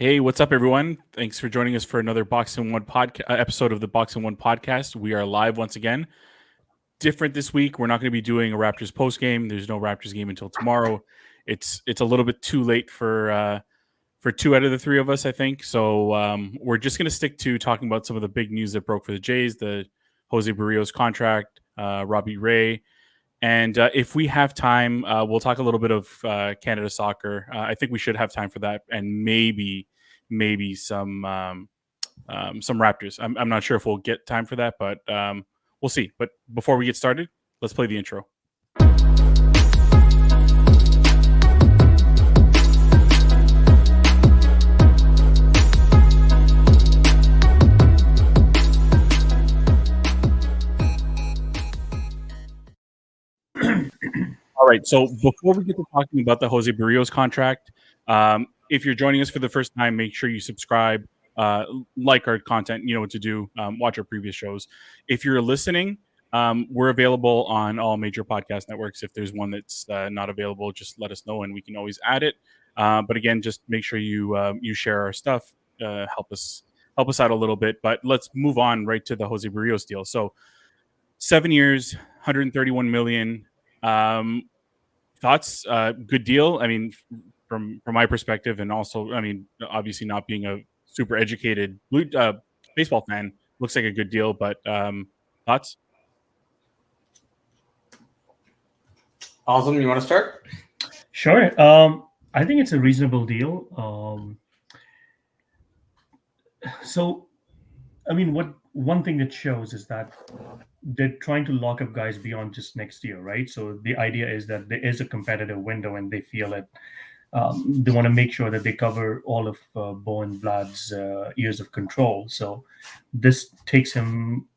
Hey, what's up, everyone? Thanks for joining us for another Boxing One episode of the Boxing One podcast. We are live once again. Different this week. We're not going to be doing a Raptors post game. There's no Raptors game until tomorrow. It's a little bit too late for two out of the three of us, I think. So we're just going to stick to talking about some of the big news that broke for the Jays, the Jose Berrios contract, Robbie Ray. And if we have time, we'll talk a little bit of Canada soccer. I think we should have time for that, and maybe some Raptors. I'm not sure if we'll get time for that, but we'll see. But before we get started, let's play the intro. All right. So before we get to talking about the Jose Berrios contract, if you're joining us for the first time, make sure you subscribe, like our content. You know what to do. Watch our previous shows. If you're listening, we're available on all major podcast networks. If there's one that's not available, just let us know, and we can always add it. But again, just make sure you share our stuff. Help us out a little bit. But let's move on right to the Jose Berrios deal. So 7 years, 131 million. Thoughts? Good deal. I mean, from my perspective, and also, I mean, obviously not being a super educated baseball fan, looks like a good deal. But thoughts? Awesome. You want to start? Sure. I think it's a reasonable deal. So, I mean, one thing that shows is that they're trying to lock up guys beyond just next year, right? So the idea is that there is a competitive window, and they feel it. They want to make sure that they cover all of Bo and Vlad's years of control. So this takes him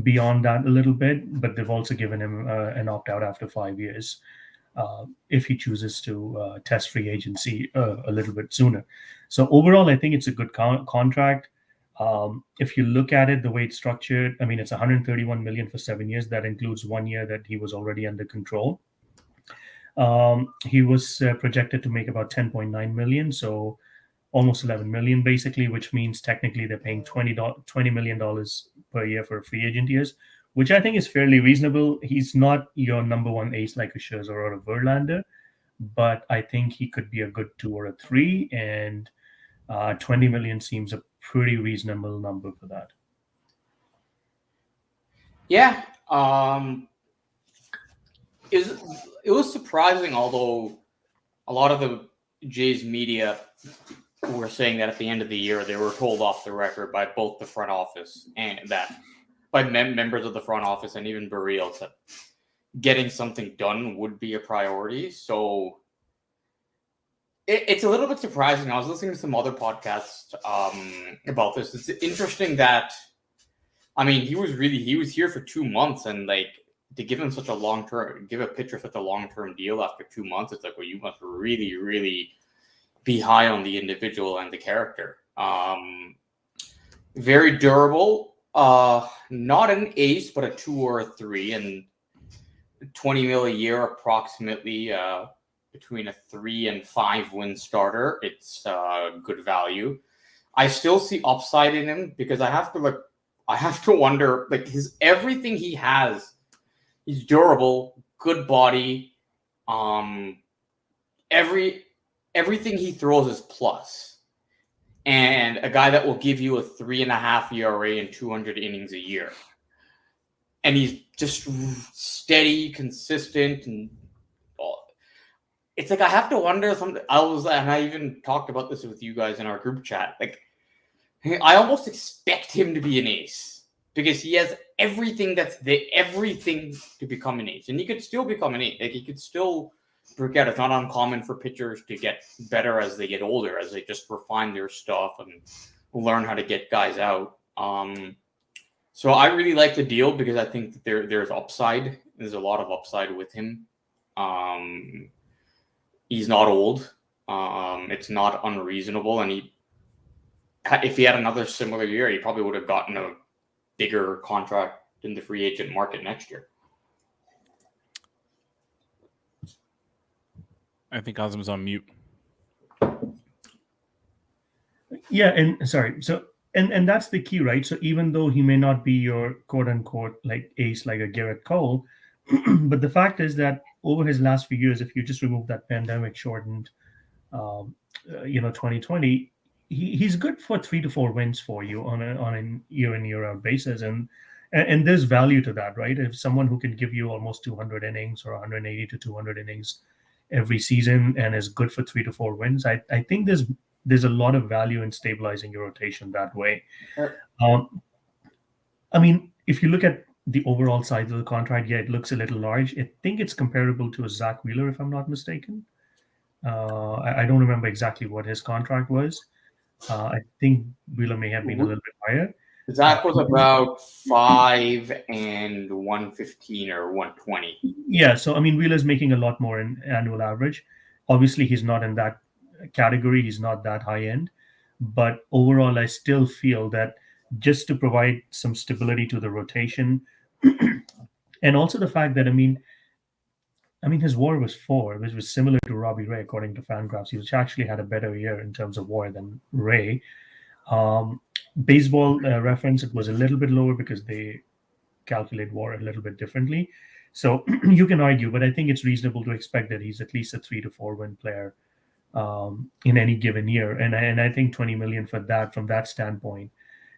beyond that a little bit, but they've also given him an opt-out after 5 years if he chooses to test free agency a little bit sooner. So overall, I think it's a good contract. If you look at it, the way it's structured, I mean, it's 131 million for 7 years. That includes 1 year that he was already under control. He was projected to make about 10.9 million, so almost 11 million basically, which means technically they're paying $20 million per year for free agent years, which I think is fairly reasonable. He's not your number one ace like a Scherzer or a Verlander, but I think he could be a good 2 or a 3, and 20 million seems a pretty reasonable number for that. Yeah. It was surprising, although a lot of the Jays media were saying that at the end of the year they were told off the record by both the front office and that by members of the front office and even Berrios that getting something done would be a priority. So it's a little bit surprising. I was listening to some other podcasts about this. It's interesting that, I mean, he was here for 2 months, and like to give him such a give a pitcher such a long-term deal after 2 months, it's like, well, you must really, really be high on the individual and the character. Very durable. Not an ace, but a 2 or a 3, and 20 mil a year approximately. Between a 3 and 5 win starter, it's good value. I still see upside in him because I have to wonder, like, everything he has, he's durable, good body. Everything he throws is plus, and a guy that will give you a 3.5 ERA and 200 innings a year, and he's just steady, consistent, and it's like I have to wonder something. And I even talked about this with you guys in our group chat. Like, I almost expect him to be an ace because he has everything to become an ace, and he could still become an ace. Like, he could still break out. It's not uncommon for pitchers to get better as they get older, as they just refine their stuff and learn how to get guys out. So I really like the deal because I think that there's upside. There's a lot of upside with him. He's not old. It's not unreasonable, and if he had another similar year, he probably would have gotten a bigger contract in the free agent market next year. I think Azam's on mute. Yeah, and sorry. So and that's the key, right? So even though he may not be your quote unquote like ace like a Garrett Cole, but the fact is that over his last few years, if you just remove that pandemic shortened, 2020, he's good for 3 to 4 wins for you on a year in year out basis, and there's value to that, right? If someone who can give you almost 200 innings or 180 to 200 innings every season and is good for 3 to 4 wins, I think there's a lot of value in stabilizing your rotation that way. Er, Um, I mean, if you look at the overall size of the contract, yeah, it looks a little large. I think it's comparable to a Zach Wheeler, if I'm not mistaken. I don't remember exactly what his contract was. I think Wheeler may have been a little bit higher. Zach was about 5 and 115 or 120. Yeah, so I mean, Wheeler's making a lot more in annual average. Obviously, he's not in that category. He's not that high end, but overall, I still feel that just to provide some stability to the rotation, and also the fact that I mean, his WAR was 4, which was similar to Robbie Ray according to Fangraphs. He actually had a better year in terms of WAR than Ray. Baseball reference, it was a little bit lower because they calculate WAR a little bit differently. So you can argue, but I think it's reasonable to expect that he's at least a 3 to 4 win player in any given year. And I think 20 million for that, from that standpoint,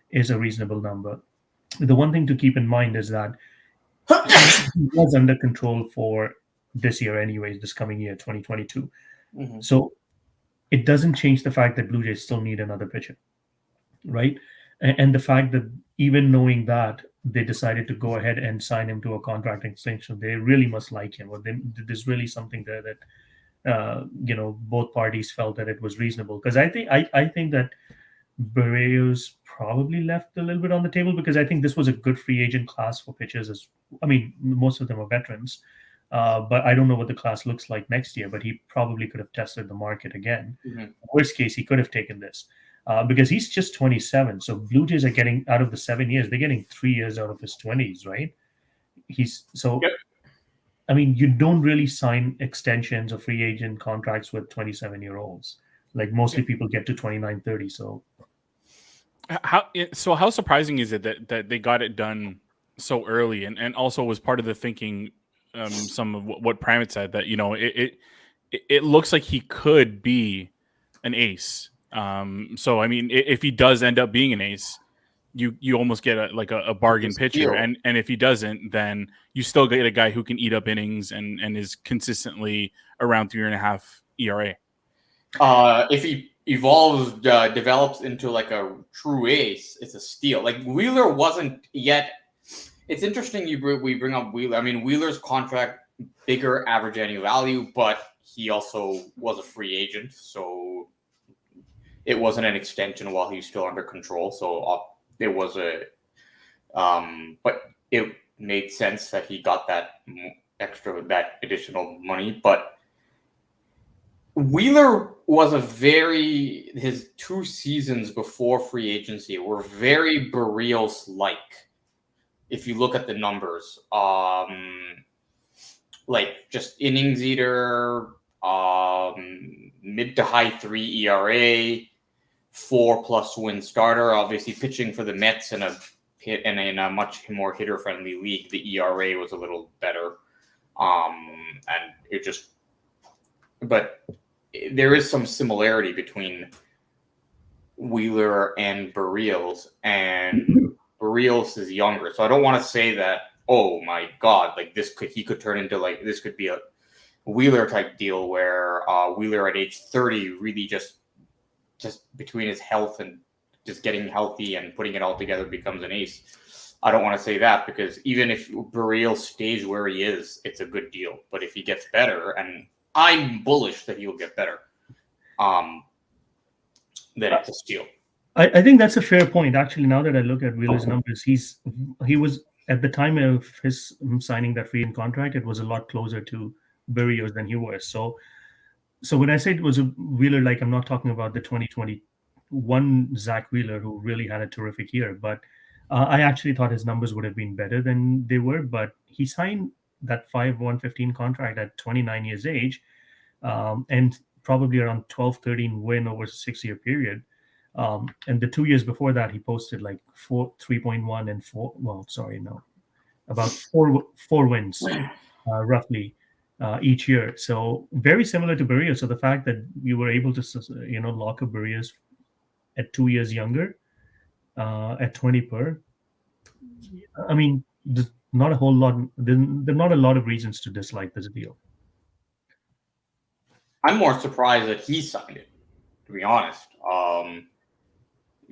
is a reasonable number. The one thing to keep in mind is that he was under control for this year, anyways, this coming year, 2022. Mhm. So it doesn't change the fact that Blue Jays still need another pitcher, right? And the fact that even knowing that, they decided to go ahead and sign him to a contract extension, they really must like him, or there's really something there that both parties felt that it was reasonable. Because I think that Berrios probably left a little bit on the table because I think this was a good free agent class for pitchers. I mean, most of them are veterans, but I don't know what the class looks like next year. But he probably could have tested the market again. Mhm. Worst case, he could have taken this because he's just 27. So Blue Jays are getting out of the 7 years, they're getting 3 years out of his 20s, right? He's so. Yep. I mean, you don't really sign extensions or free agent contracts with 27-year-olds. Like mostly people get to 29, 30. So How surprising is it that they got it done so early, and also was part of the thinking, some of what Pramit said, that it looks like he could be an ace. So I mean, if he does end up being an ace, you almost get a bargain pitcher, Steal. and if he doesn't, then you still get a guy who can eat up innings and is consistently around 3.5 ERA. If he develops into like a true ace, it's a steal. Like Wheeler wasn't yet. It's interesting we bring up Wheeler. I mean, Wheeler's contract, bigger average annual value, but he also was a free agent, so it wasn't an extension while he was still under control. So it was but it made sense that he got that that additional money. But Wheeler was his 2 seasons before free agency were very Berrios-like. If you look at the numbers, like just innings eater, mid to high 3 ERA, 4+ win starter. Obviously, pitching for the Mets in a much more hitter friendly league, the ERA was a little better, and it just. But there is some similarity between Wheeler and Berrios, and Berrios is younger, so I don't want to say that. Oh my God! Like he could turn into this could be a Wheeler type deal where Wheeler at age 30 really just between his health and just getting healthy and putting it all together becomes an ace. I don't want to say that, because even if Berrios stays where he is, it's a good deal. But if he gets better, and I'm bullish that he'll get better, then it's a steal. I think that's a fair point. Actually, now that I look at Wheeler's numbers, he was at the time of his signing that free agent contract, it was a lot closer to Berrios than he was. So when I say it was a Wheeler, like I'm not talking about the 2021 Zach Wheeler, who really had a terrific year, but I actually thought his numbers would have been better than they were. But he signed that 5/115 contract at 29 years age, and probably around 12, 13 win over a 6-year period. And the 2 years before that, he posted like 3.1 and 4. Well, sorry, no, about four wins, roughly, each year. So very similar to Berrios. So the fact that you were able to lock up Berrios at 2 years younger, at 20 per. I mean, there's not a whole lot. There are not a lot of reasons to dislike this deal. I'm more surprised that he signed it, to be honest.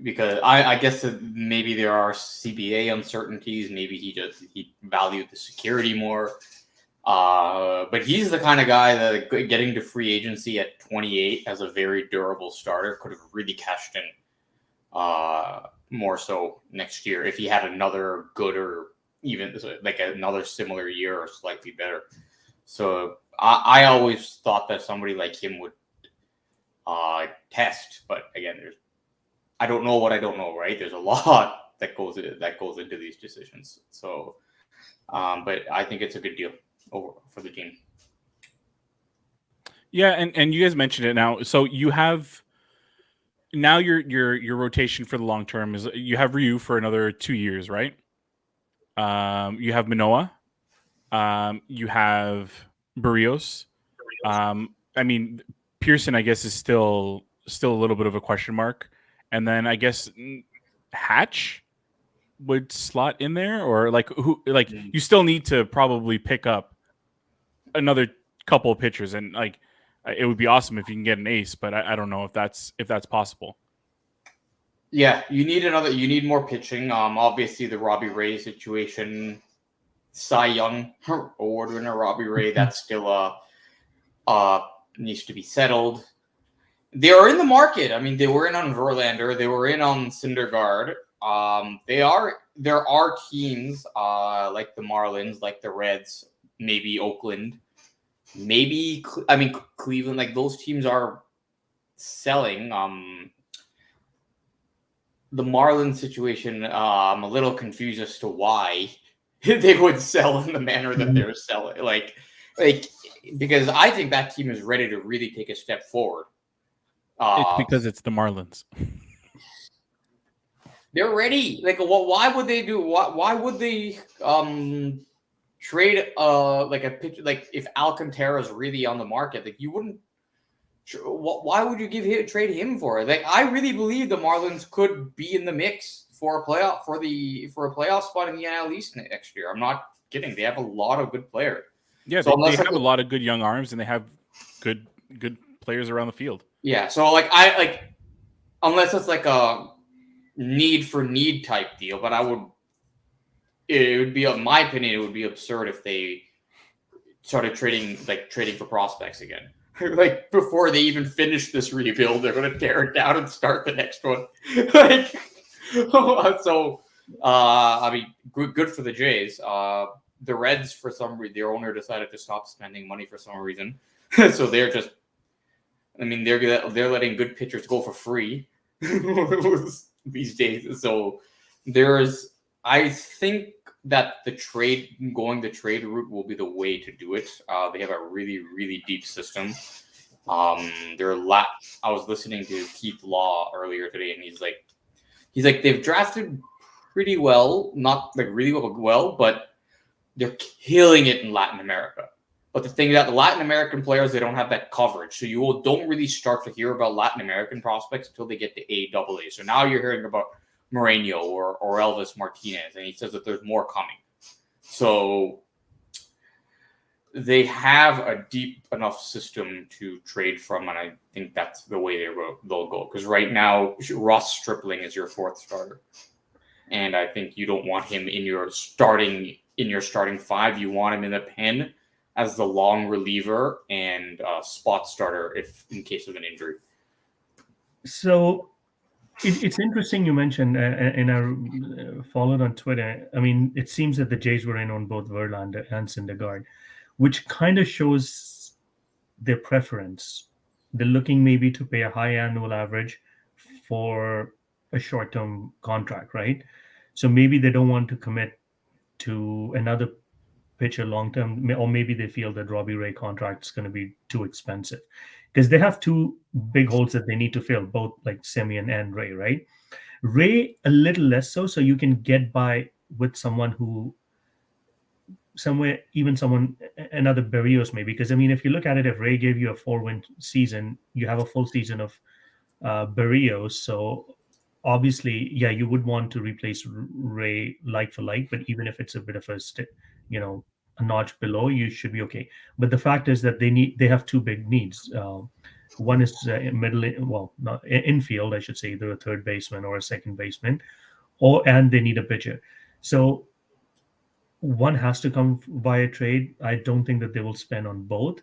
Because I guess that maybe there are CBA uncertainties. Maybe he valued the security more. But he's the kind of guy that getting to free agency at 28 as a very durable starter could have really cashed in more so next year if he had another good or even like another similar year or slightly better. So I always thought that somebody like him would test, but again, I don't know what I don't know, right? There's a lot that goes into these decisions. So, but I think it's a good deal for the team. Yeah, and you guys mentioned it now. So you have now your rotation for the long term is you have Ryu for another 2 years, right? You have Manoa. You have Berrios. I mean, Pearson, I guess, is still a little bit of a question mark. And then I guess Hatch would slot in there, or like who? Like you still need to probably pick up another couple of pitchers, and like it would be awesome if you can get an ace, but I don't know if that's possible. Yeah, you need more pitching. Obviously the Robbie Ray situation, Cy Young award winner Robbie Ray, that's still needs to be settled. They are in the market. I mean, they were in on Verlander. They were in on Syndergaard. There are teams like the Marlins, like the Reds, maybe Oakland, maybe Cleveland. Like those teams are selling. The Marlins situation, I'm a little confused as to why they would sell in the manner that they're selling. Like because I think that team is ready to really take a step forward. It's because it's the Marlins. They're ready. Like, why would they do? Why would they trade like a pitch? Like, if Alcantara is really on the market, like you wouldn't. Why would you trade him for it? Like, I really believe the Marlins could be in the mix for a playoff for a playoff spot in the NL East next year. I'm not kidding. They have a lot of good players. Yeah, so they have a lot of good young arms, and they have good players around the field. Yeah, so unless it's like a need for need type deal, but it would be, in my opinion, it would be absurd if they started trading for prospects again. Like before they even finish this rebuild, they're going to tear it down and start the next one. I mean, good for the Jays. The Reds, for some reason, their owner decided to stop spending money for some reason, so they're just. I mean, they're letting good pitchers go for free these days. So I think that going the trade route will be the way to do it. They have a really, really deep system. I was listening to Keith Law earlier today, and he's like they've drafted pretty well, not like really well, but they're killing it in Latin America. But the thing about the Latin American players, they don't have that coverage. So you don't really start to hear about Latin American prospects until they get to AA. So now you're hearing about Moreno or Elvis Martinez, and he says that there's more coming. So they have a deep enough system to trade from, and I think that's the way they'll go. Because right now, Ross Stripling is your fourth starter. And I think you don't want him in your starting five. You want him in the pen as the long reliever and spot starter if in case of an injury. So it's interesting you mentioned, and I followed on Twitter. I mean, it seems that the Jays were in on both Verlander and Syndergaard, which kind of shows their preference. They're looking maybe to pay a high annual average for a short-term contract, right? So maybe they don't want to commit to another pitcher long term, or maybe they feel that Robbie Ray contract is going to be too expensive. because they have two big holes that they need to fill, both like Simeon and Ray, right? Ray a little less so, so you can get by with someone who somewhere even someone another Berrios maybe, because I mean if you look at it, if Ray gave you a 4-win season, you have a full season of Berrios, so obviously yeah you would want to replace Ray like for like, but even if it's a bit of you know a notch below, you should be okay. But the fact is that they have two big needs. One is well, not infield, I should say, either a third baseman or a second baseman, and they need a pitcher. So one has to come via trade. I don't think that they will spend on both.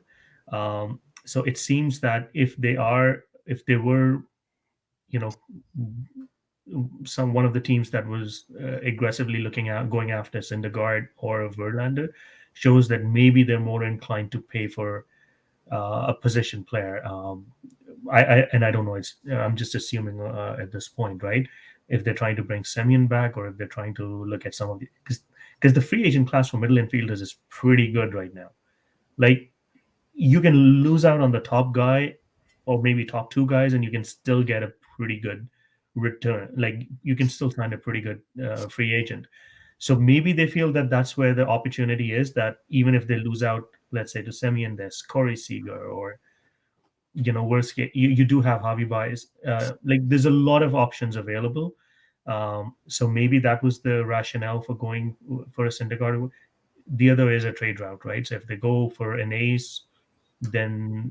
So it seems that if they were, you know, one of the teams that was aggressively looking at going after Syndergaard or Verlander, shows that maybe they're more inclined to pay for a position player. I don't know. I'm just assuming at this point, right? If they're trying to bring Semyon back, or if they're trying to look at some of the because the free agent class for middle infielders is pretty good right now. Like you can lose out on the top guy, or maybe top two guys, and you can still get a pretty good return. Like you can still find a pretty good free agent. So maybe they feel that that's where the opportunity is. That even if they lose out, let's say to Semyon, there's Corey Seager, or worst case, you do have Javi Baez. Like there's a lot of options available. So maybe that was the rationale for going for a Syndergaard. The other is a trade route, right? So if they go for an ace, then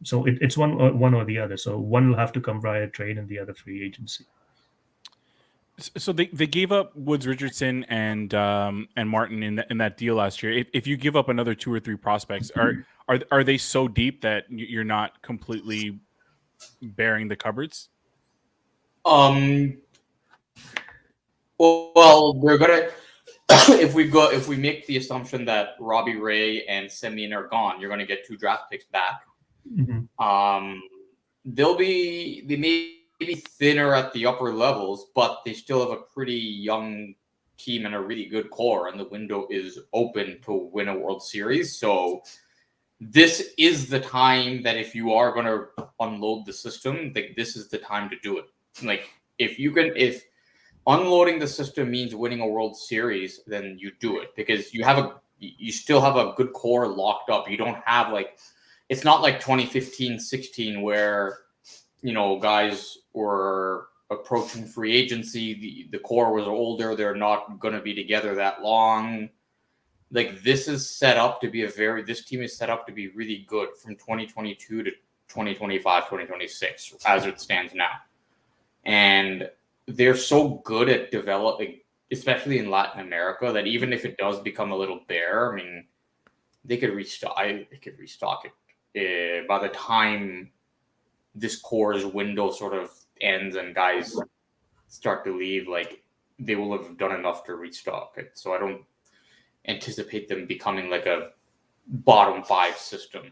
so it's one or the other. So one will have to come via trade, and the other free agency. So they gave up Woods Richardson and Martin in that deal last year. If you give up another 2 or 3 prospects, are they so deep that you're not completely bearing the cupboards? Well, they're gonna if we make the assumption that Robbie Ray and Semyon are gone, you're gonna get 2 draft picks back. Mm-hmm. They may be thinner at the upper levels, but they still have a pretty young team and a really good core, and the window is open to win a World Series. So this is the time that if you are going to unload the system, like this is the time to do it. Like if unloading the system means winning a World Series, then you do it, because you still have a good core locked up. You don't have it's not like 2015-16 where guys were approaching free agency. The core was older. They're not going to be together that long. Like this team is set up to be really good from 2022 to 2025, 2026, as it stands now. And they're so good at developing, especially in Latin America, that even if it does become a little bare, I mean, they could restock it by the time this core's window sort of ends and guys start to leave. Like they will have done enough to restock it. So I don't anticipate them becoming like a bottom 5 system.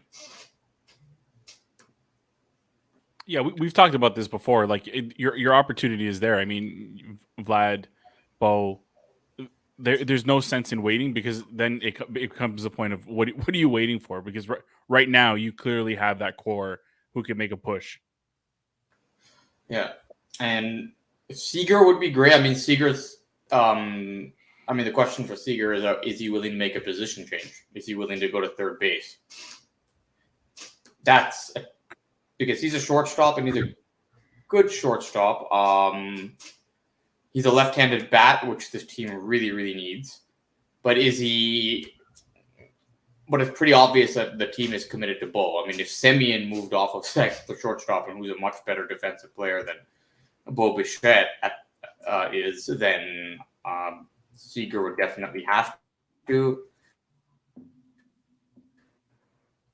Yeah, we've talked about this before. Like your opportunity is there. I mean, Vlad, Bo, there's no sense in waiting, because then it comes to the point of what are you waiting for? Because right now you clearly have that core who can make a push. Yeah, and Seager would be great. I mean, Seager's. The question for Seager is he willing to make a position change? Is he willing to go to third base? That's because he's a shortstop, and he's a good shortstop. He's a left-handed bat, which this team really, really needs. But it's pretty obvious that the team is committed to Bo. I mean, if Semyon moved off of the shortstop, and who's a much better defensive player than Bo Bichette is, then Seager would definitely have to.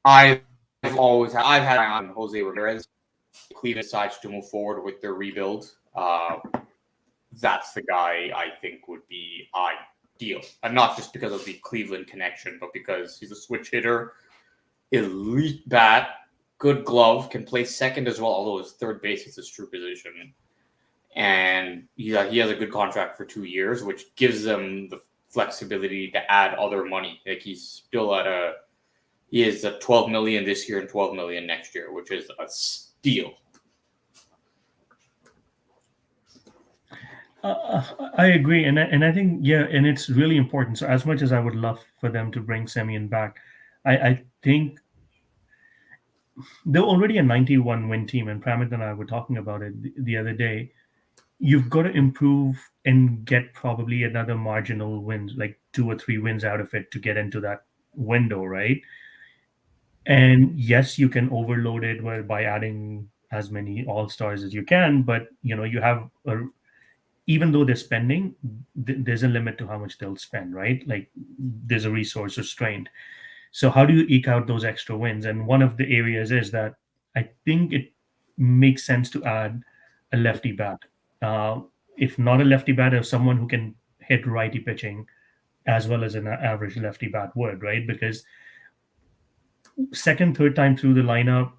I've had on Jose Berrios. Cleveland decides to move forward with their rebuild. That's the guy I think would be ideal, and not just because of the Cleveland connection, but because he's a switch hitter, elite bat, good glove, can play second as well, although his third base is his true position. And he has a good contract for 2 years, which gives them the flexibility to add other money. Like he is a 12 million this year and 12 million next year, which is a steal. I agree, and I think and it's really important. So as much as I would love for them to bring Semyon back, I think they're already a 91 win team, and Pramit and I were talking about it the other day. You've got to improve and get probably another marginal wins, like 2 or 3 wins out of it to get into that window, right? And yes, you can overload it by adding as many all stars as you can, but you have even though they're spending, there's a limit to how much they'll spend, right? Like there's a resource restraint. So how do you eke out those extra wins? And one of the areas is that I think it makes sense to add a lefty bat. Uh, if not a lefty bat, or someone who can hit righty pitching as well as an average lefty bat would, right? Because second, third time through the lineup,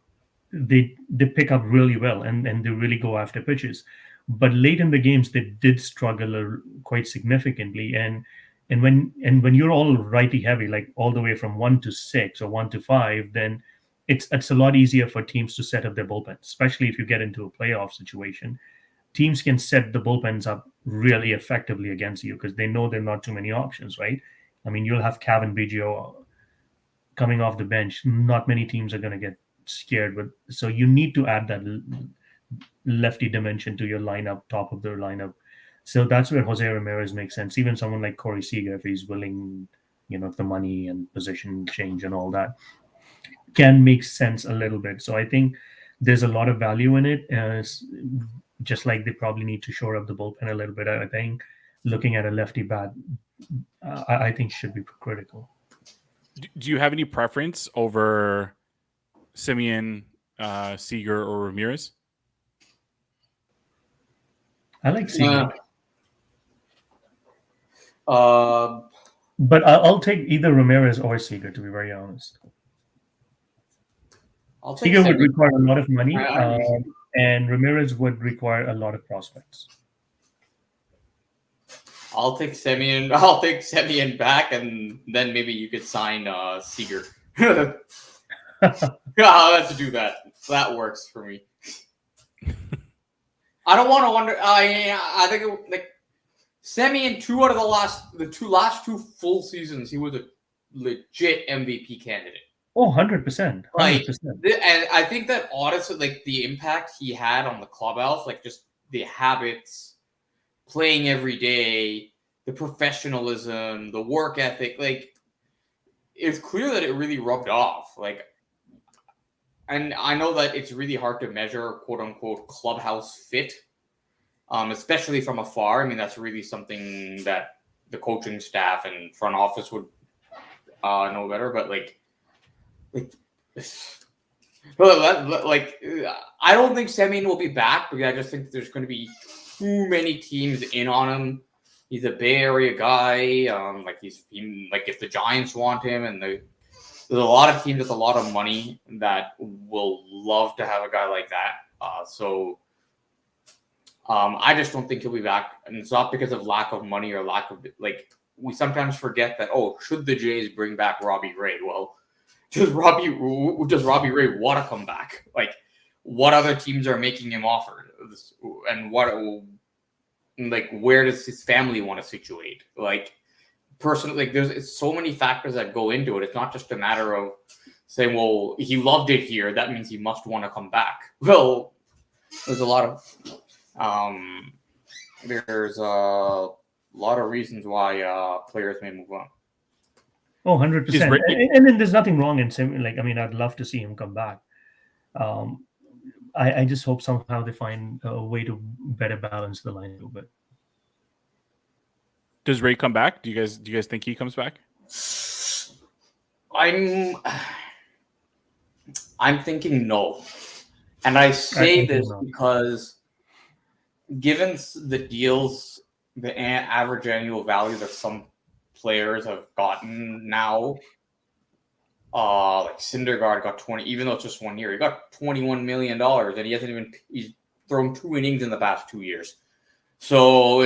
they pick up really well and they really go after pitches. But late in the games, they did struggle quite significantly. And when you're all righty heavy, like all the way from 1 to 6 or 1 to 5, then it's a lot easier for teams to set up their bullpen, especially if you get into a playoff situation. Teams can set the bullpens up really effectively against you because they know there are not too many options, right? I mean, you'll have Kevin Biggio coming off the bench. Not many teams are going to get scared with. So you need to add that lefty dimension to your lineup, top of their lineup. So that's where Jose Ramirez makes sense. Even someone like Corey Seager, if he's willing, the money and position change and all that, can make sense a little bit. So I think there's a lot of value in it. Just like they probably need to shore up the bullpen a little bit. I think looking at a lefty bat, I think should be critical. Do you have any preference over Semyon, Seager, or Ramirez? I like Seager. But I'll take either Ramirez or Seager, to be very honest. Seager would require a lot of money, and Ramirez would require a lot of prospects. I'll take Semyon back, and then maybe you could sign Seager. Let's do that. That works for me. I don't want to wonder. I think Semyon, 2 out of the last 2 full seasons, he was a legit MVP candidate. Oh, 100%. And I think that honestly, the impact he had on the clubhouse, just the habits, playing every day, the professionalism, the work ethic, it's clear that it really rubbed off. And I know that it's really hard to measure, quote unquote, clubhouse fit, especially from afar. I mean, that's really something that the coaching staff and front office would know better. But I don't think Semyon will be back because I just think there's going to be too many teams in on him. He's a Bay Area guy. If the Giants want him, and there's a lot of teams with a lot of money that will love to have a guy like that. I just don't think he'll be back, and it's not because of lack of money or lack of we sometimes forget that. Oh, should the Jays bring back Robbie Ray? Well, does Robbie Ray want to come back? What other teams are making him offer, and where does his family want to situate? Personally, there's so many factors that go into it. It's not just a matter of saying, well, he loved it here, that means he must want to come back. Well, there's a lot of reasons why players may move on. Oh, 100%. And then there's nothing wrong in Semyon. I'd love to see him come back. I just hope somehow they find a way to better balance the line a little bit. Does Ray come back? Do you guys think he comes back? I'm thinking no. And I say this because given the deals, the average annual value that some players have gotten now, Syndergaard got 20, even though it's just 1 year, he got $21 million, and he's thrown 2 innings in the past 2 years. So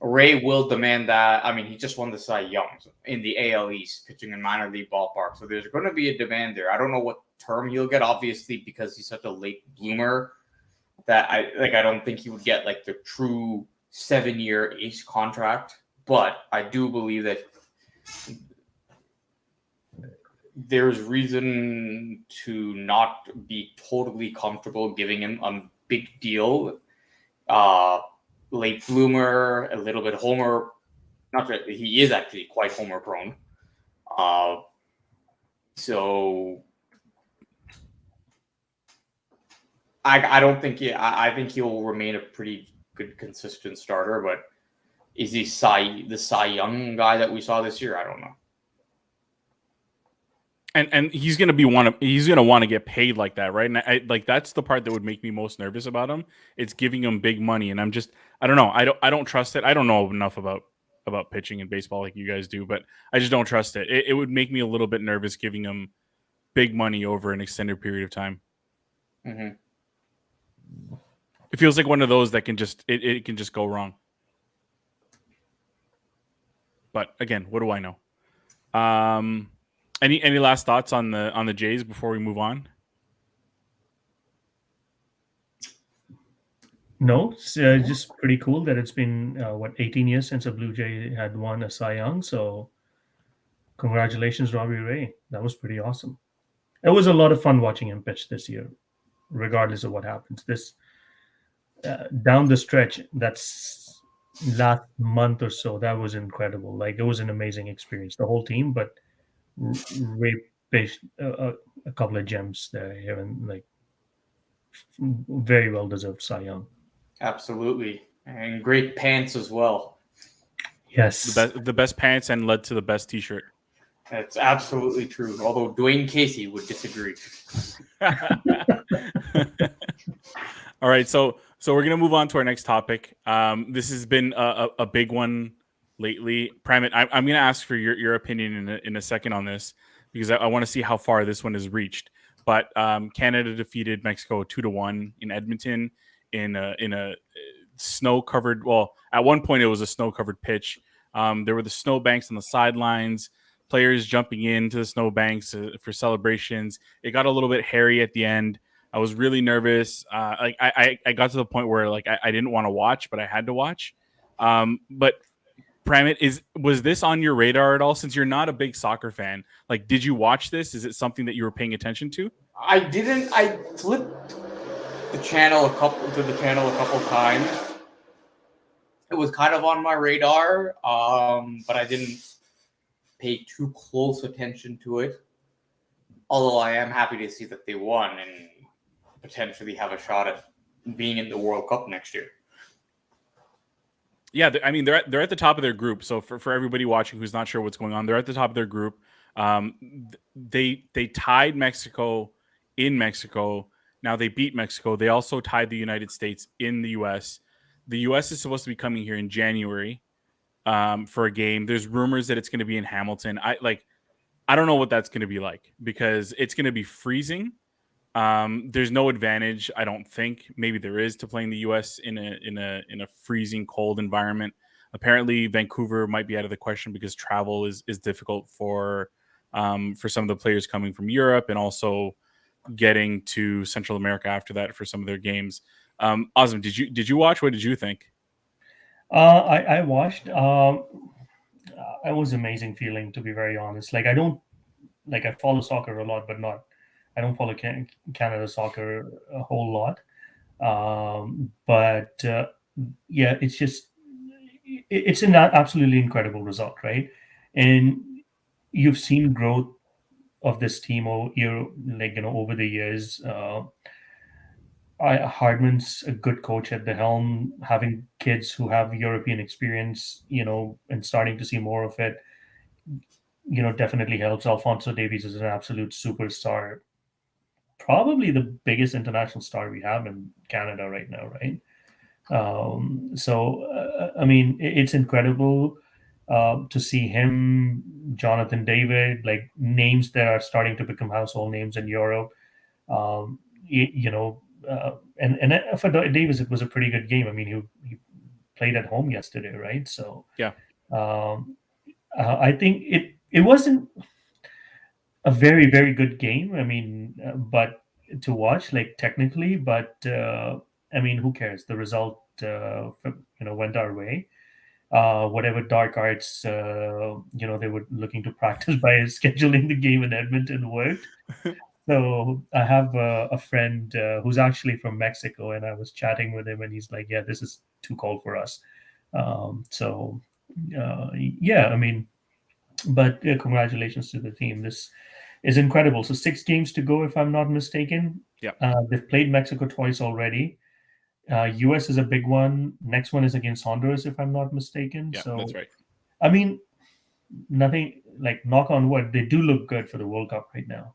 Ray will demand that. I mean, he just won the Cy Young in the AL East, pitching in minor league ballpark. So there's going to be a demand there. I don't know what term he'll get, obviously, because he's such a late bloomer that I don't think he would get like the true 7-year ace contract. But I do believe that there's reason to not be totally comfortable giving him a big deal. Late bloomer, a little bit homer. Not that he is actually quite homer prone. So I don't think I think he'll remain a pretty good consistent starter. But is he the Cy Young guy that we saw this year? I don't know. And he's gonna want to get paid like that, right? And like that's the part that would make me most nervous about him. It's giving him big money, and I don't know. I don't trust it. I don't know enough about pitching in baseball like you guys do, but I just don't trust it. It would make me a little bit nervous giving him big money over an extended period of time. Mm-hmm. It feels like one of those that can just it can just go wrong. But again, what do I know? Any last thoughts on the Jays before we move on? No, it's just pretty cool that it's been 18 years since a Blue Jay had won a Cy Young. So congratulations, Robbie Ray. That was pretty awesome. It was a lot of fun watching him pitch this year, regardless of what happens. This down the stretch, that's last month or so, that was incredible. Like it was an amazing experience, the whole team. But Ray pitched a couple of gems there, and like very well deserved Cy Young. Absolutely, and great pants as well. Yes, the best pants and led to the best T-shirt. That's absolutely true. Although Dwayne Casey would disagree. All right, so we're gonna move on to our next topic. This has been a big one lately. Pramit, I'm gonna ask for your opinion in a second on this because I want to see how far this one has reached. But Canada defeated Mexico 2-1 in Edmonton in a snow-covered. Well, at one point it was a snow-covered pitch. There were the snowbanks on the sidelines. Players jumping into the snowbanks for celebrations. It got a little bit hairy at the end. I was really nervous. Like I got to the point where like I didn't want to watch, but I had to watch. But Pramit, was this on your radar at all? Since you're not a big soccer fan, like, did you watch this? Is it something that you were paying attention to? I didn't. I flipped the channel a couple times. It was kind of on my radar, but I didn't pay too close attention to it. Although I am happy to see that they won and potentially have a shot at being in the World Cup next year. Yeah, I mean they're at the top of their group. So for everybody watching who's not sure what's going on, they're at the top of their group. They tied Mexico in Mexico. Now they beat Mexico. They also tied the United States in the U.S. The U.S. is supposed to be coming here in January for a game. There's rumors that it's going to be in Hamilton. I don't know what that's going to be like because it's going to be freezing. There's no advantage, I don't think. Maybe there is to playing the U.S. in a freezing cold environment. Apparently, Vancouver might be out of the question because travel is difficult for some of the players coming from Europe and also getting to Central America after that for some of their games. Azam, did you watch? What did you think? I watched. It was an amazing feeling, to be very honest. Like I follow soccer a lot, but I don't follow Canada soccer a whole lot. But yeah, it's an absolutely incredible result, right? And you've seen growth of this team over the years. Hardman's a good coach at the helm, having kids who have European experience, and starting to see more of it, definitely helps. Alphonso Davies is an absolute superstar, probably the biggest international star we have in Canada right now, right? I mean, it's incredible to see him, Jonathan David, like names that are starting to become household names in Europe. And for Davis, it was a pretty good game. I mean, he played at home yesterday, right? So Yeah. I think it wasn't a very very good game. I mean, but to watch like technically, but I mean, who cares? The result, went our way. Whatever dark arts, they were looking to practice by scheduling the game in Edmonton worked. So I have a friend who's actually from Mexico, and I was chatting with him, and he's like, "Yeah, this is too cold for us." So yeah, I mean, but congratulations to the team. This is incredible. So 6 games to go, if I'm not mistaken. Yeah. They've played Mexico twice already. US is a big one. Next one is against Honduras, if I'm not mistaken. Yeah, So that's right. I mean, nothing like knock on wood. They do look good for the World Cup right now.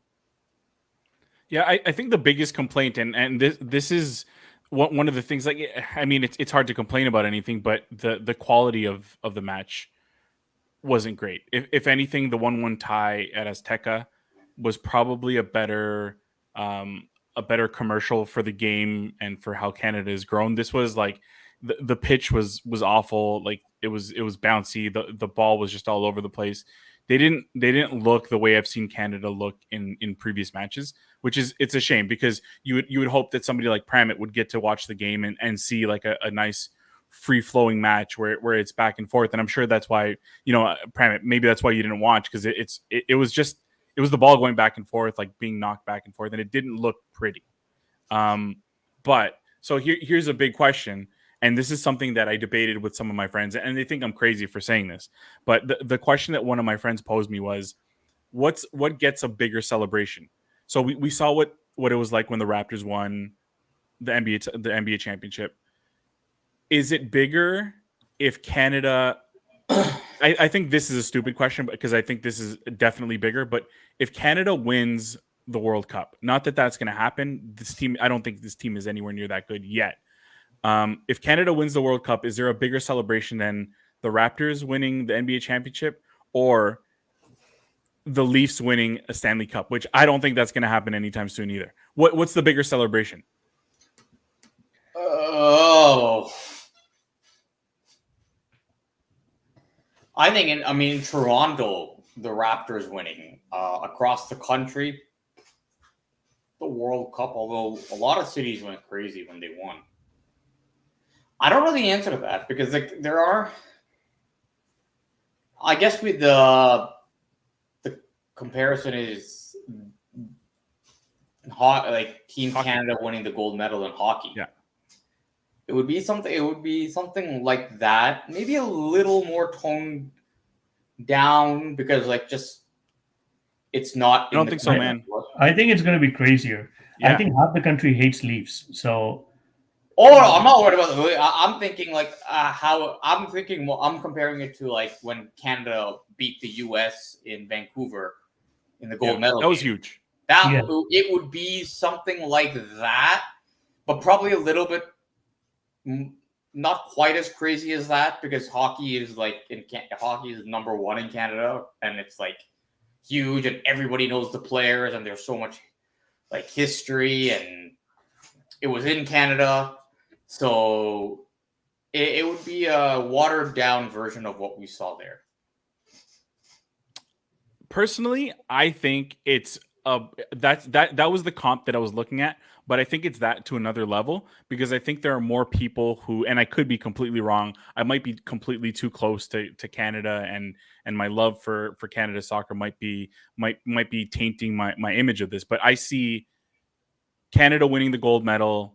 Yeah, I think the biggest complaint, and this is one of the things. Like, I mean, it's hard to complain about anything, but the quality of the match wasn't great. If anything, the 1-1 tie at Azteca was probably a better commercial for the game and for how Canada has grown. This was like the pitch was awful. Like it was bouncy. The ball was just all over the place. They didn't look the way I've seen Canada look in previous matches, which is, it's a shame, because you would hope that somebody like Pramit would get to watch the game and see like a nice free flowing match where it's back and forth. And I'm sure that's why, Pramit, maybe that's why you didn't watch, because it was the ball going back and forth, like being knocked back and forth, and it didn't look pretty. But so here's a big question, and this is something that I debated with some of my friends, and they think I'm crazy for saying this. But the question that one of my friends posed me was, what gets a bigger celebration? So we saw what it was like when the Raptors won the NBA championship. Is it bigger if Canada? I think this is a stupid question, because I think this is definitely bigger. But if Canada wins the World Cup, not that that's going to happen. This team, I don't think this team is anywhere near that good yet. If Canada wins the World Cup, is there a bigger celebration than the Raptors winning the NBA championship, or the Leafs winning a Stanley Cup? Which I don't think that's going to happen anytime soon either. What's the bigger celebration? Oh, I think in Toronto, the Raptors winning across the country, the World Cup. Although a lot of cities went crazy when they won. I don't know the answer to that, because there are. I guess with the comparison is like Team Hockey. Canada winning the gold medal in hockey. Yeah. It would be something like that. Maybe a little more toned down, because it's not. I don't think so, man. I think it's going to be crazier. Yeah. I think half the country hates Leafs. So. Or I'm not worried about the. I'm thinking how I'm thinking. Well, I'm comparing it to like when Canada beat the U.S. in Vancouver in the gold medal. That was game. huge. It would be something like that, but probably a little bit not quite as crazy as that, because hockey is hockey is number one in Canada, and it's like huge, and everybody knows the players, and there's so much like history, and it was in Canada. So it would be a watered down version of what we saw there. Personally, I think it's that was the comp that I was looking at, but I think it's that to another level, because I think there are more people who, and I could be completely wrong, I might be completely too close to Canada, and my love for Canada soccer might be tainting my image of this, but I see Canada winning the gold medal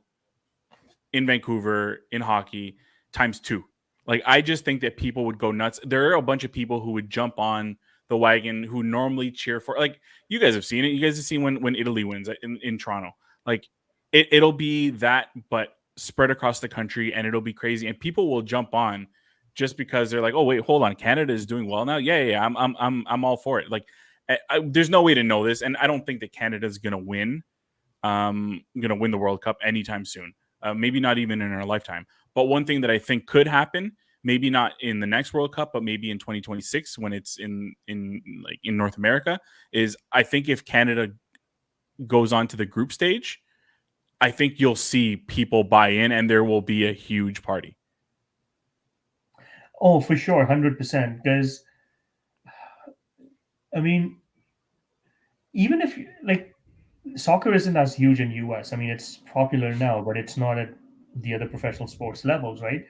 in Vancouver in hockey ×2. Like, I just think that people would go nuts. There are a bunch of people who would jump on the wagon who normally cheer for, like, you guys have seen it. You guys have seen when Italy wins in Toronto. Like, it'll be that, but spread across the country, and it'll be crazy. And people will jump on just because they're like, oh wait, hold on, Canada is doing well now. Yeah, I'm all for it. Like, there's no way to know this, and I don't think that Canada's gonna win the World Cup anytime soon. Maybe not even in our lifetime. But one thing that I think could happen, maybe not in the next World Cup, but maybe in 2026 when it's in North America, is I think if Canada goes on to the group stage, I think you'll see people buy in, and there will be a huge party. Oh, for sure, 100%. Because I mean, even if like soccer isn't as huge in US. I mean, it's popular now, but it's not at the other professional sports levels, right?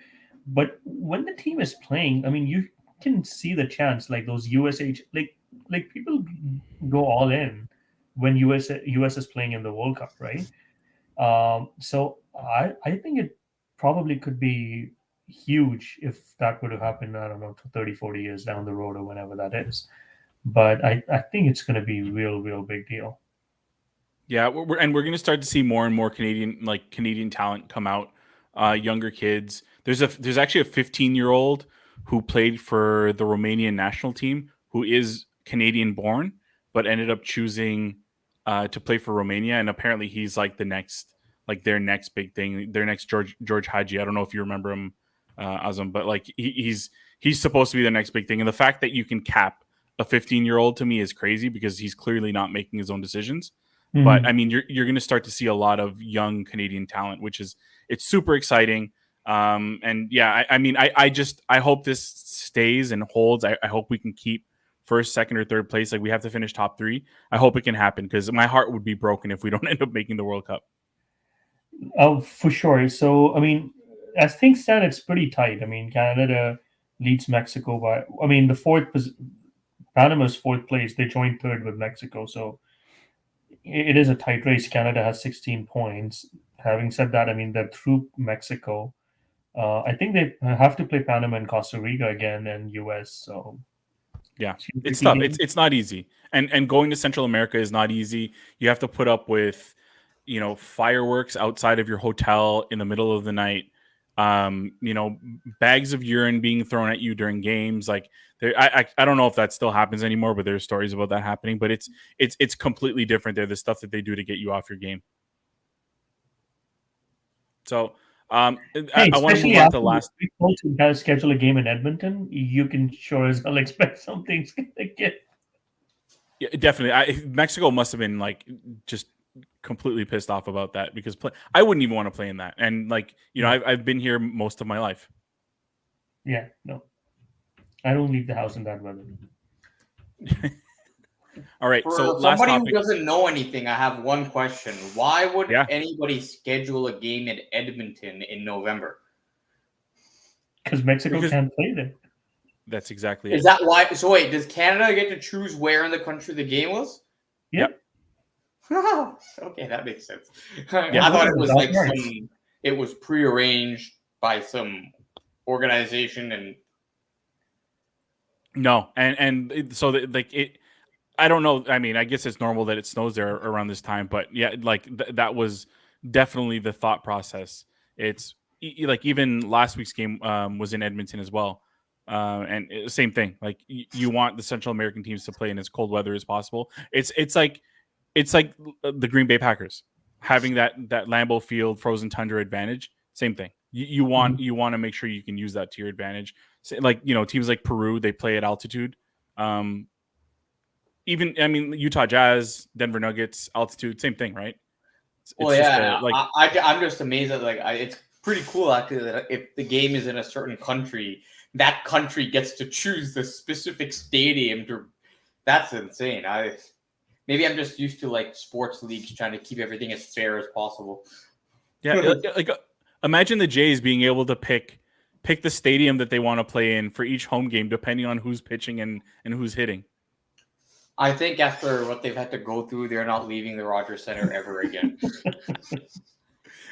But when the team is playing, I mean, you can see the chance, like those USH, like people go all in when US is playing in the World Cup, right? So I think it probably could be huge if that were to happen. I don't know, 30, 40 years down the road or whenever that is. But I think it's going to be real big deal. Yeah, we're going to start to see more and more Canadian talent come out, younger kids. There's actually a 15-year-old who played for the Romanian national team who is Canadian born, but ended up choosing to play for Romania, and apparently he's like their next big thing, their next George Hagi. I don't know if you remember him, Azam, but like he's supposed to be the next big thing, and the fact that you can cap a 15-year-old to me is crazy because he's clearly not making his own decisions. But I mean, you're going to start to see a lot of young Canadian talent, which is it's super exciting. And yeah, I mean, I hope this stays and holds. I hope we can keep first, second, or third place. Like we have to finish top 3. I hope it can happen because my heart would be broken if we don't end up making the World Cup. Oh, for sure. So, I mean, as things stand, it's pretty tight. I mean, Canada leads Mexico by, I mean, Panama's fourth place. They joined third with Mexico. So it is a tight race. Canada has 16 points. Having said that, I mean, they're through Mexico. I think they have to play Panama and Costa Rica again and US. So yeah, it's tough. It's not easy. And going to Central America is not easy. You have to put up with, fireworks outside of your hotel in the middle of the night. Bags of urine being thrown at you during games. Like I don't know if that still happens anymore, but there's stories about that happening. But it's completely different there. The stuff that they do to get you off your game. So I want to move on to last. You guys schedule a game in Edmonton. You can sure as hell expect something's gonna get. Yeah, definitely. Mexico must have been like just completely pissed off about that because I wouldn't even want to play in that. And like I've been here most of my life. Yeah, no, I don't leave the house in that weather. All right. For so somebody who doesn't know anything, I have one question. Why would anybody schedule a game in Edmonton in November? Because Mexico can't play there. That's exactly Is that why? So wait, does Canada get to choose where in the country the game was? Yep. Okay, that makes sense. I thought it was like it was prearranged by some organization and. No, and so it. I don't know. I mean, I guess it's normal that it snows there around this time, but yeah, like that was definitely the thought process. It's like even last week's game was in Edmonton as well, and same thing. Like you want the Central American teams to play in as cold weather as possible. It's like the Green Bay Packers having that Lambeau Field frozen tundra advantage. Same thing. You want to make sure you can use that to your advantage. So, like teams like Peru, they play at altitude. Even Utah Jazz, Denver Nuggets, altitude, same thing, right? I'm just amazed that it's pretty cool actually that if the game is in a certain country, that country gets to choose the specific stadium to. That's insane. Maybe I'm just used to like sports leagues trying to keep everything as fair as possible. Yeah, like imagine the Jays being able to pick the stadium that they want to play in for each home game, depending on who's pitching and who's hitting. I think after what they've had to go through, they're not leaving the Rogers Center ever again.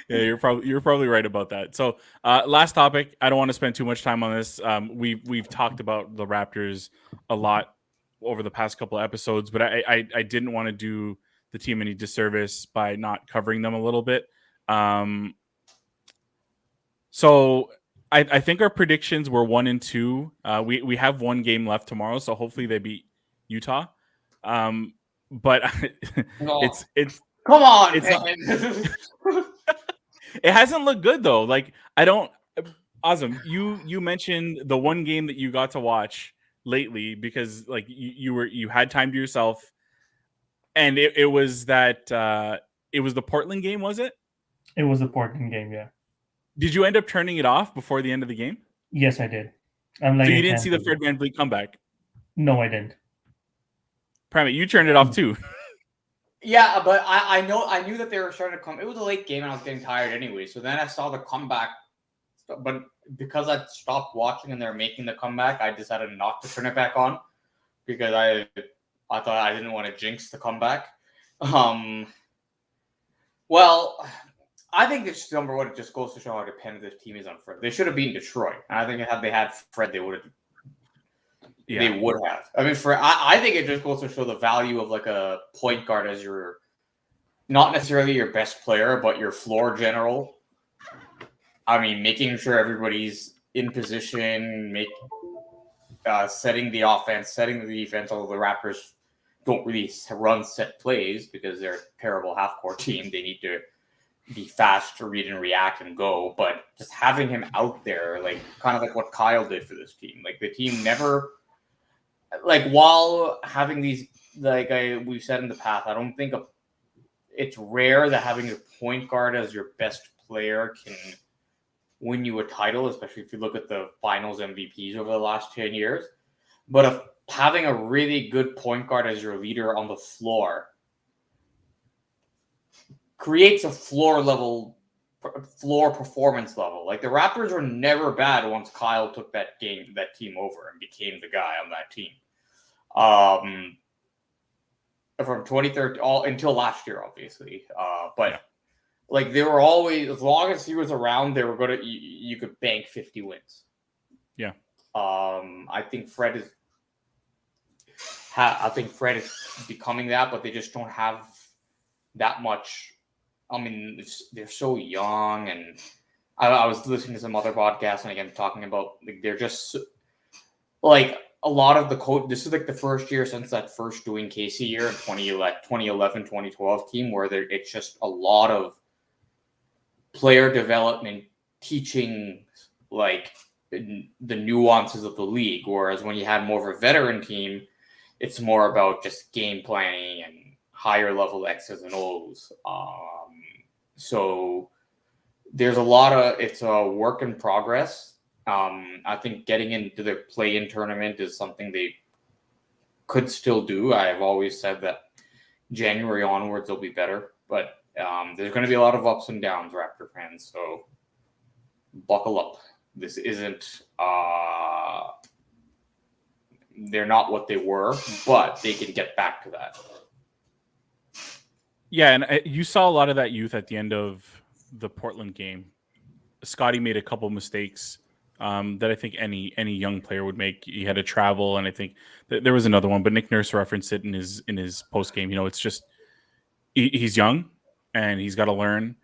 Yeah, you're probably right about that. So, last topic. I don't want to spend too much time on this. We've talked about the Raptors a lot over the past couple of episodes, but I didn't want to do the team any disservice by not covering them a little bit. So I think our predictions were 1 and 2. We have one game left tomorrow, so hopefully they beat Utah. But it's come on. It hasn't looked good though. Like Awesome. You mentioned the one game that you got to watch lately because like you had time to yourself, and it was that it was the Portland game, was it? It was the Portland game, yeah. Did you end up turning it off before the end of the game? Yes, I did. Unlike So you a didn't see the Canton. Fred VanVleet comeback. No, I didn't. Primate, you turned it off too. Yeah, but I knew that they were starting to come. It was a late game and I was getting tired anyway. So then I saw the comeback, but because I stopped watching and they were making the comeback, I decided not to turn it back on because I thought I didn't want to jinx the comeback. Well, I think it's number one. It just goes to show how dependent this team is on Fred. They should have beaten Detroit, and I think had they had Fred, they would have. Yeah. They would have. I mean, I think it just goes to show the value of like a point guard as your, not necessarily your best player, but your floor general. I mean, making sure everybody's in position, setting the offense, setting the defense. Although the Raptors don't really run set plays because they're a terrible half-court team. They need to be fast to read and react and go. But just having him out there, like kind of like what Kyle did for this team. Like the team never. Like while having these, like we've said in the past, I don't think it's rare that having a point guard as your best player can win you a title, especially if you look at the finals MVPs over the last 10 years. But if having a really good point guard as your leader on the floor creates a floor performance level. Like the Raptors were never bad once Kyle took that team over and became the guy on that team. From 2013 until last year, obviously. But like they were always, as long as he was around, they were you could bank 50 wins. Yeah. I think Fred is becoming that, but they just don't have that much. I mean, they're so young, and I was listening to some other podcasts, and again talking about like they're just like a lot of the coach. This is like the first year since that first Dwayne Casey year in 2011, 2012 team, where it's just a lot of player development, teaching like the nuances of the league. Whereas when you had more of a veteran team, it's more about just game planning and higher level X's and O's. So there's it's a work in progress. I think getting into the play-in tournament is something they could still do. I've always said that January onwards they'll be better, but there's going to be a lot of ups and downs, Raptor fans. So buckle up. This isn't. They're not what they were, but they can get back to that. Yeah, and you saw a lot of that youth at the end of the Portland game. Scotty made a couple mistakes that I think any young player would make. He had to travel, and I think there was another one, but Nick Nurse referenced it in his post game. You know, it's just he's young and he's got to learn.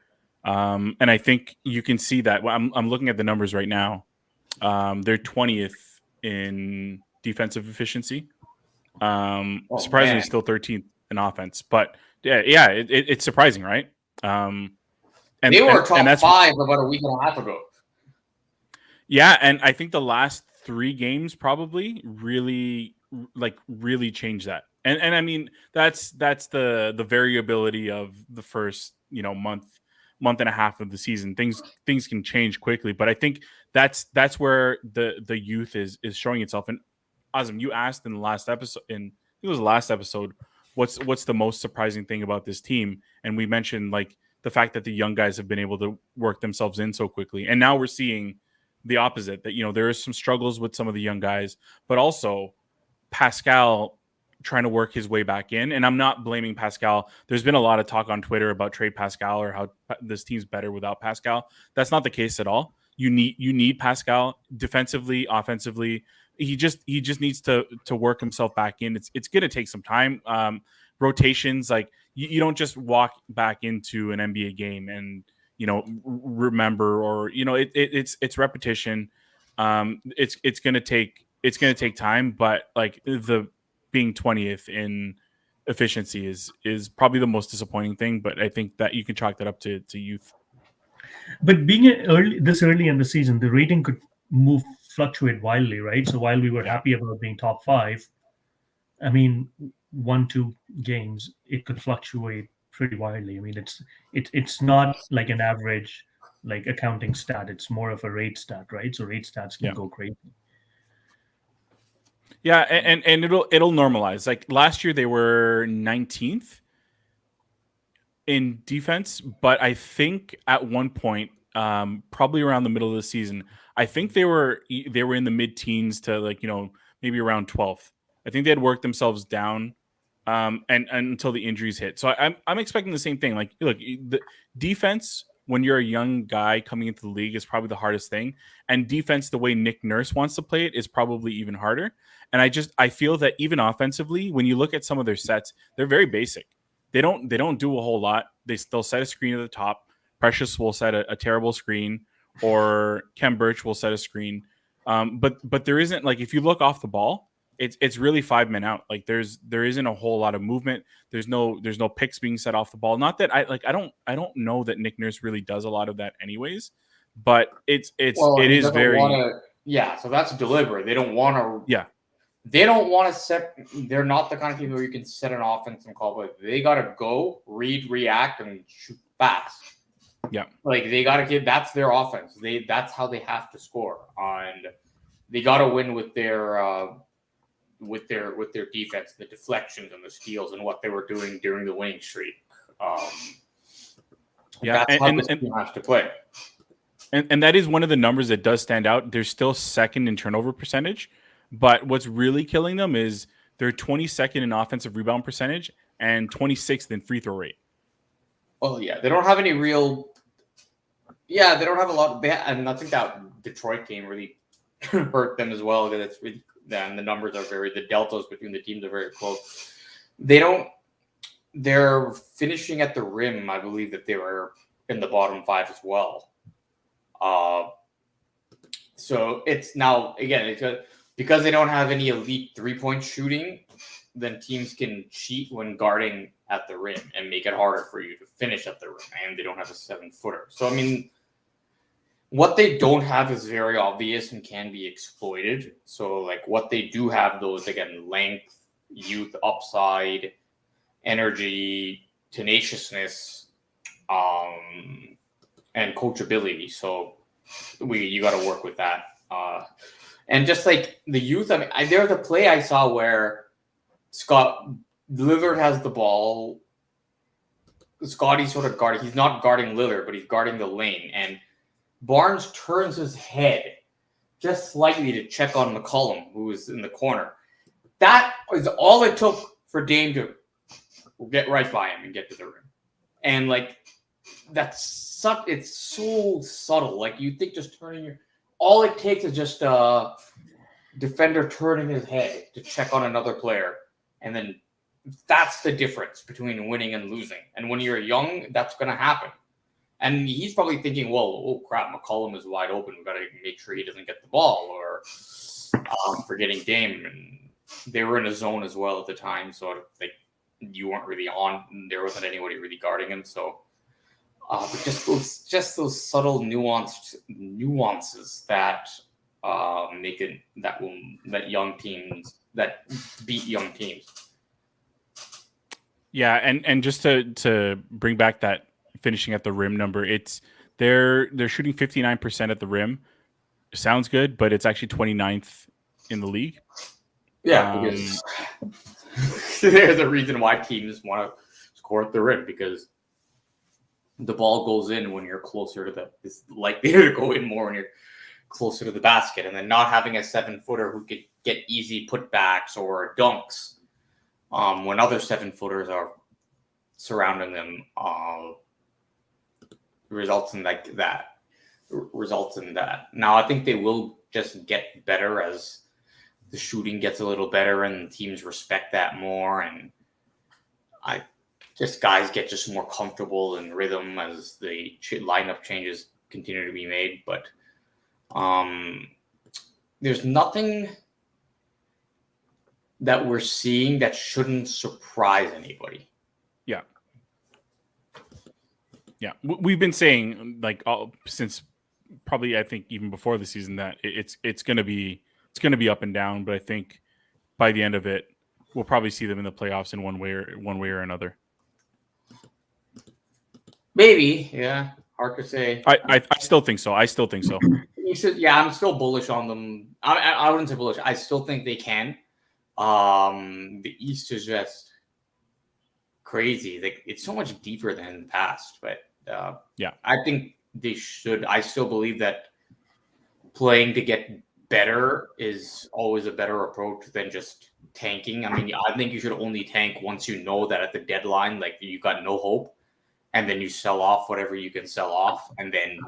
And I think you can see that. I'm looking at the numbers right now. They're 20th in defensive efficiency. Surprisingly, still 13th in offense, but yeah, it's surprising, right? And they were top 5 about a week and a half ago. Yeah, and I think the last 3 games probably really changed that. And I mean that's the variability of the first month and a half of the season. Things can change quickly, but I think that's where the youth is showing itself. And Azam, you asked in the last episode, it was the last episode, what's the most surprising thing about this team? And we mentioned like the fact that the young guys have been able to work themselves in so quickly. And now we're seeing the opposite, that there is some struggles with some of the young guys, but also Pascal trying to work his way back in. And I'm not blaming Pascal. There's been a lot of talk on Twitter about trade Pascal or how this team's better without Pascal. That's not the case at all. You need Pascal defensively, offensively. He just needs to work himself back in. It's going to take some time. Rotations, like you don't just walk back into an NBA game and remember, or it's repetition. It's going to take time, but like the being 20th in efficiency is probably the most disappointing thing. But I think that you can chalk that up to youth. But being this early in the season, the rating could fluctuate wildly, right? So while we were happy about being top 5, I mean, 1-2 games, it could fluctuate pretty wildly. I mean, it's not like an average like accounting stat. It's more of a rate stat, right? So rate stats can go crazy. Yeah, and it'll normalize. Like last year, they were 19th in defense, but I think at one point, probably around the middle of the season, I think they were in the mid-teens to like maybe around 12th. I think they had worked themselves down, and until the injuries hit. So I'm expecting the same thing. Like, look, the defense when you're a young guy coming into the league is probably the hardest thing, and defense the way Nick Nurse wants to play it is probably even harder. And I feel that even offensively, when you look at some of their sets, they're very basic. They don't do a whole lot. They'll set a screen at the top. Precious will set a terrible screen, or Kem Birch will set a screen. But there isn't, like, if you look off the ball, it's really 5 men out. Like there isn't a whole lot of movement. There's no picks being set off the ball. Not that I don't know that Nick Nurse really does a lot of that anyways. But it is very yeah. So that's deliberate. They don't want to. Yeah. They don't want to set. They're not the kind of team where you can set an offense and call it. They got to go, read, react, and shoot fast. Yeah, like they got to that's their offense. That's how they have to score, and they got to win with their defense, the deflections and the steals, and what they were doing during the winning streak. That's how this team has to play. And that is one of the numbers that does stand out. They're still second in turnover percentage. But what's really killing them is they're 22nd in offensive rebound percentage and 26th in free throw rate. Oh, yeah. They don't have any real – yeah, they don't have a lot – and I think that Detroit game really hurt them as well. Because it's really, and the numbers are the deltas between the teams are very close. They're finishing at the rim. I believe that they were in the bottom 5 as well. So it's now, again, it's because they don't have any elite three-point shooting, then teams can cheat when guarding at the rim and make it harder for you to finish at the rim, and they don't have a 7-footer. So, I mean, what they don't have is very obvious and can be exploited. So, like, what they do have, though, is, again, length, youth, upside, energy, tenaciousness, and coachability. So, you got to work with that. And just like the youth, I mean, there was a play I saw where Lillard has the ball. Scotty's sort of guarding. He's not guarding Lillard, but he's guarding the lane. And Barnes turns his head just slightly to check on McCollum, who was in the corner. That is all it took for Dame to get right by him and get to the rim. And like it's so subtle. Like you think just turning all it takes is just a defender turning his head to check on another player. And then that's the difference between winning and losing. And when you're young, that's going to happen. And he's probably thinking, well, oh crap, McCollum is wide open. We've got to make sure he doesn't get the ball, or forgetting Dame. And they were in a zone as well at the time. So like you weren't really on. There wasn't anybody really guarding him. So but just those subtle nuances that make it that young teams that beat young teams. Yeah, and just to bring back that finishing at the rim number, they're shooting 59% at the rim. Sounds good, but it's actually 29th in the league. Yeah, because there's a reason why teams want to score at the rim, because the ball goes in when you're closer to it's likely to go in more when you're closer to the basket. And then not having a 7-footer who could get easy putbacks or dunks when other 7-footers are surrounding them results in that. Now, I think they will just get better as the shooting gets a little better and teams respect that more. And guys get just more comfortable in rhythm as the lineup changes continue to be made. But there's nothing that we're seeing that shouldn't surprise anybody. Yeah. Yeah. We've been saying, like, since probably, I think, even before the season, that it's going to be up and down. But I think by the end of it, we'll probably see them in the playoffs in one way or another. Maybe, yeah. Hard to say. I still think so. Yeah, I'm still bullish on them. I wouldn't say bullish. I still think they can. The East is just crazy. Like, it's so much deeper than in the past. But Yeah. I think they should. I still believe that playing to get better is always a better approach than just tanking. I mean, I think you should only tank once you know that at the deadline, like, you got no hope, and then you sell off whatever you can sell off, and then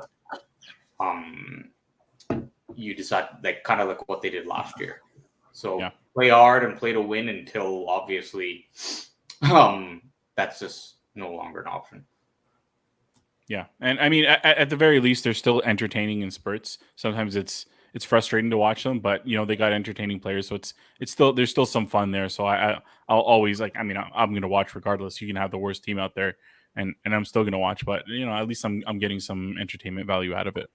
you decide, like, kind of like what they did last year. So Yeah. play hard and play to win until obviously that's just no longer an option. Yeah, and I mean, at the very least, they're still entertaining in spurts. Sometimes it's frustrating to watch them, but they got entertaining players, so it's still, there's still some fun there. So I'll always, like, I mean, I'm going to watch regardless. You can have the worst team out there, and I'm still going to watch, but at least I'm getting some entertainment value out of it.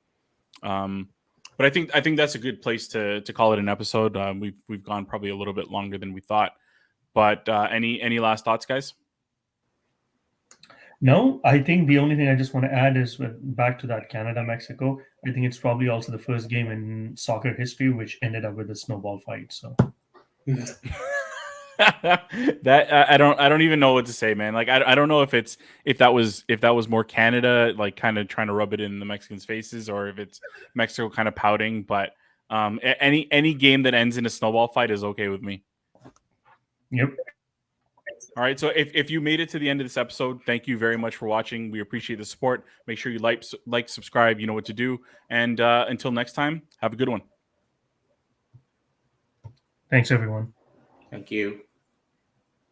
But I think that's a good place to call it an episode. We've gone probably a little bit longer than we thought, but any last thoughts, guys? No, I think the only thing I just want to add is back to that Canada-Mexico. I think it's probably also the first game in soccer history which ended up with a snowball fight. So that I don't even know what to say, man. Like, I don't know if that was more Canada, like, kind of trying to rub it in the Mexicans' faces, or if it's Mexico kind of pouting. But any game that ends in a snowball fight is okay with me. yep. All right. So if you made it to the end of this episode, thank you very much for watching. We appreciate the support. Make sure you like, subscribe. You know what to do. And until next time, have a good one. Thanks, everyone. Thank you.